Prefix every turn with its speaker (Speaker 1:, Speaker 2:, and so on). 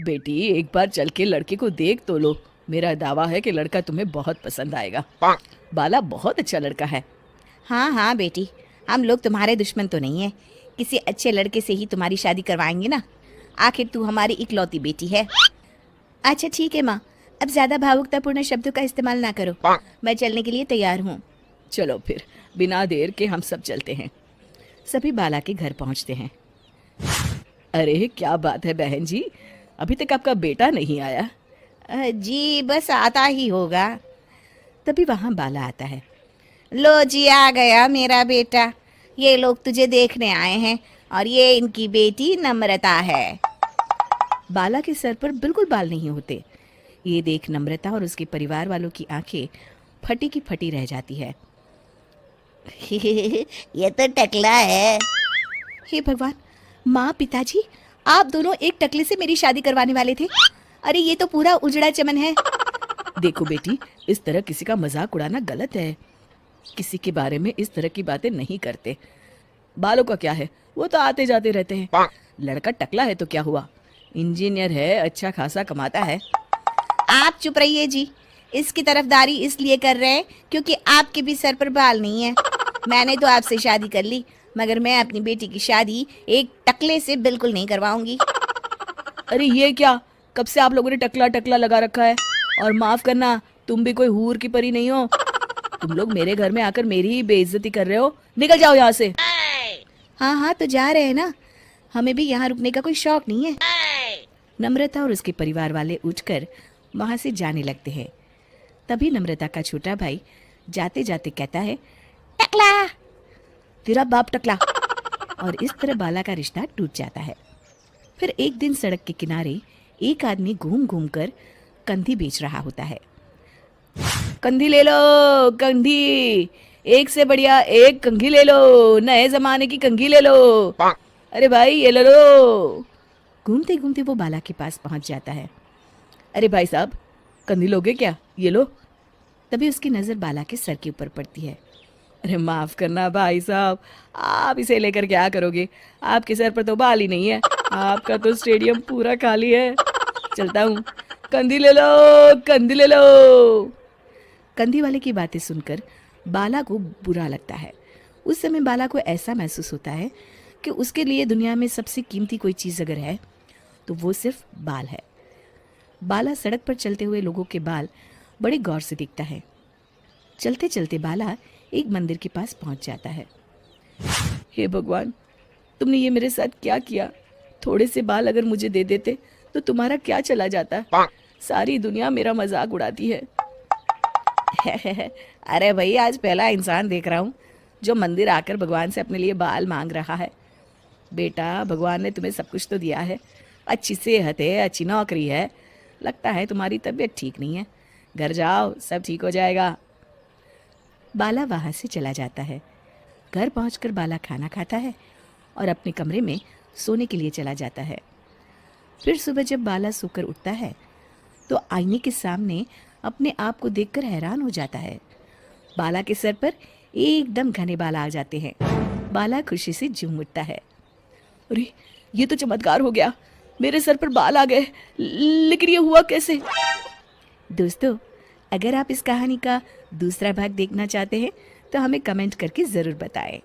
Speaker 1: बेटी एक बार चल के लड़के को देख तो लो। मेरा दावा है कि लड़का तुम्हें बहुत पसंद आएगा। बाला बहुत अच्छा लड़का है।
Speaker 2: हाँ हाँ बेटी, हम लोग तुम्हारे दुश्मन तो नहीं है। किसी अच्छे लड़के से ही तुम्हारी शादी करवाएंगे ना। आखिर तू हमारी इकलौती बेटी है। अच्छा ठीक है माँ, अब ज़्यादा भावुकतापूर्ण शब्दों का इस्तेमाल ना करो। मैं चलने के लिए तैयार हूँ।
Speaker 1: चलो फिर बिना देर के हम सब चलते हैं। सभी बाला के घर पहुंचते हैं। अरे क्या बात है बहन जी, अभी तक आपका बेटा नहीं आया?
Speaker 2: जी बस आता ही होगा।
Speaker 1: तभी वहां बाला आता है।
Speaker 2: लो जी, आ गया मेरा बेटा। ये लोग तुझे देखने आए हैं और ये इनकी बेटी नम्रता है।
Speaker 1: बाला के सर पर बिल्कुल बाल नहीं होते। ये देख नम्रता और उसके परिवार वालों की आंखें फटी की फटी रह जाती है।
Speaker 2: ये तो टकला है।
Speaker 1: हे भगवान, माँ पिताजी, आप दोनों एक टकले से मेरी शादी करवाने वाले थे। अरे ये तो पूरा उजड़ा चमन है। देखो बेटी, इस तरह किसी का मजाक उड़ाना गलत है। किसी के बारे में इस तरह की बातें नहीं करते। बालों का क्या है, वो तो आते जाते रहते हैं। लड़का टकला है तो क्या हुआ, इंजीनियर है, अच्छा खासा कमाता है।
Speaker 2: आप चुप रहिए जी। इसकी तरफदारी इसलिए कर रहे हैं क्योंकि आपके भी सर पर बाल नहीं है। मैंने तो आपसे शादी कर ली, मगर मैं अपनी बेटी की शादी एक टकले से बिल्कुल नहीं करवाऊंगी।
Speaker 1: अरे ये क्या, कब से आप लोगों ने टकला टकला लगा रखा है? और माफ करना, तुम भी कोई हूर की परी नहीं हो। तुम लोग मेरे घर में आकर मेरी ही बेइज्जती कर रहे हो। निकल जाओ यहाँ से।
Speaker 2: हाँ हाँ तो जा रहे हैं ना, हमें भी यहाँ रुकने का कोई शौक नहीं है।
Speaker 1: नम्रता और उसके परिवार वाले उठकर वहां से जाने लगते हैं। तभी नम्रता का छोटा भाई जाते जाते कहता है,
Speaker 2: टकला,
Speaker 1: तेरा बाप टकला। और इस तरह बाला का रिश्ता टूट जाता है। फिर एक दिन सड़क के किनारे एक आदमी घूम घूम कर कंधी बेच रहा होता है। कंधी ले लो, कंधी, एक से बढ़िया एक कंघी ले लो, नए जमाने की कंघी ले लो। अरे भाई ये ले लो। घूमते घूमते वो बाला के पास पहुंच जाता है। अरे भाई साहब, कंधी लोगे क्या? ये लो। तभी उसकी नजर बाला के सर के ऊपर पड़ती है। अरे माफ करना भाई साहब, आप इसे लेकर क्या करोगे? आपके सर पर तो बाल ही नहीं है। आपका तो स्टेडियम पूरा खाली है। चलता हूँ। कंधी ले लो, कंधी ले लो। कंधी वाले की बातें सुनकर बाला को बुरा लगता है। उस समय बाला को ऐसा महसूस होता है कि उसके लिए दुनिया में सबसे कीमती कोई चीज़ अगर है तो वो सिर्फ बाल है। बाला सड़क पर चलते हुए लोगों के बाल बड़े गौर से देखता है। चलते चलते बाला एक मंदिर के पास पहुंच जाता है। हे भगवान, तुमने ये मेरे साथ क्या किया? थोड़े से बाल अगर मुझे दे देते तो तुम्हारा क्या चला जाता? सारी दुनिया मेरा मजाक उड़ाती है।
Speaker 2: अरे भाई, आज पहला इंसान देख रहा हूँ जो मंदिर आकर भगवान से अपने लिए बाल मांग रहा है।
Speaker 1: बेटा, भगवान ने तुम्हें सब कुछ तो दिया है। अच्छी सेहत है, अच्छी नौकरी है। लगता है तुम्हारी तबीयत ठीक नहीं है। घर जाओ, सब ठीक हो जाएगा। बाला वहाँ से चला जाता है। घर पहुंचकर बाला खाना खाता है और अपने कमरे में सोने के लिए चला जाता है। फिर सुबह जब बाला सोकर उठता है तो आईने के सामने अपने आप को देखकर हैरान हो जाता है। बाला के सर पर एकदम घने बाल आ जाते हैं। बाला खुशी से झूम उठता है। अरे ये तो चमत्कार हो गया, मेरे सर पर बाल आ गए। लेकिन ये हुआ कैसे? दोस्तों, अगर आप इस कहानी का दूसरा भाग देखना चाहते हैं तो हमें कमेंट करके ज़रूर बताएं।